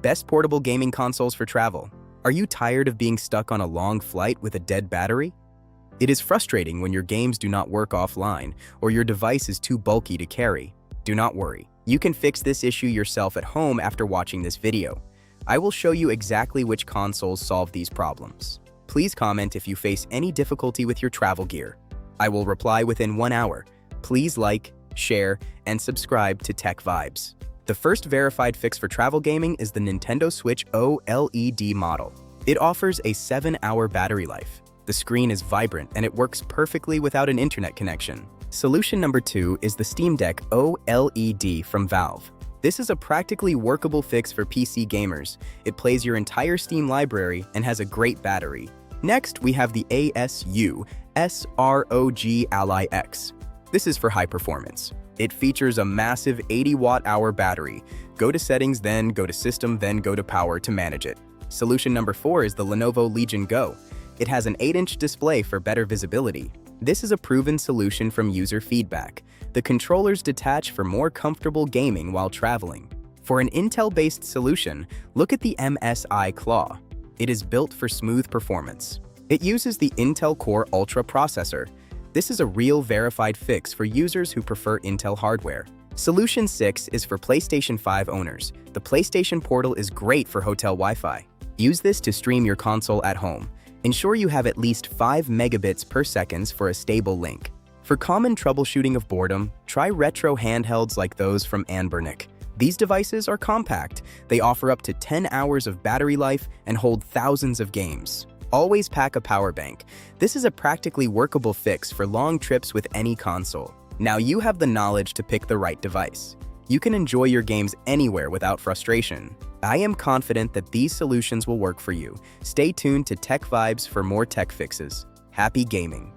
Best portable gaming consoles for travel. Are you tired of being stuck on a long flight with a dead battery? It is frustrating when your games do not work offline or your device is too bulky to carry. Do not worry. You can fix this issue yourself at home after watching this video. I will show you exactly which consoles solve these problems. Please comment if you face any difficulty with your travel gear. I will reply within 1 hour. Please like, share, and subscribe to Tech Vibes. The first verified fix for travel gaming is the Nintendo Switch OLED model. It offers a 7-hour battery life. The screen is vibrant and it works perfectly without an internet connection. Solution number 2 is the Steam Deck OLED from Valve. This is a practically workable fix for PC gamers. It plays your entire Steam library and has a great battery. Next, we have the ASU SROG Ally X. This is for high performance. It features a massive 80 watt-hour battery. Go to settings, then go to system, then go to power to manage it. Solution number 4 is the Lenovo Legion Go. It has an 8-inch display for better visibility. This is a proven solution from user feedback. The controllers detach for more comfortable gaming while traveling. For an Intel-based solution, look at the MSI Claw. It is built for smooth performance. It uses the Intel Core Ultra processor. This is a real verified fix for users who prefer Intel hardware. Solution 6 is for PlayStation 5 owners. The PlayStation Portal is great for hotel Wi-Fi. Use this to stream your console at home. Ensure you have at least 5 megabits per second for a stable link. For common troubleshooting of boredom, try retro handhelds like those from Anbernic. These devices are compact. They offer up to 10 hours of battery life and hold thousands of games. Always pack a power bank. This is a practically workable fix for long trips with any console. Now you have the knowledge to pick the right device. You can enjoy your games anywhere without frustration. I am confident that these solutions will work for you. Stay tuned to Tech Vibes for more tech fixes. Happy gaming!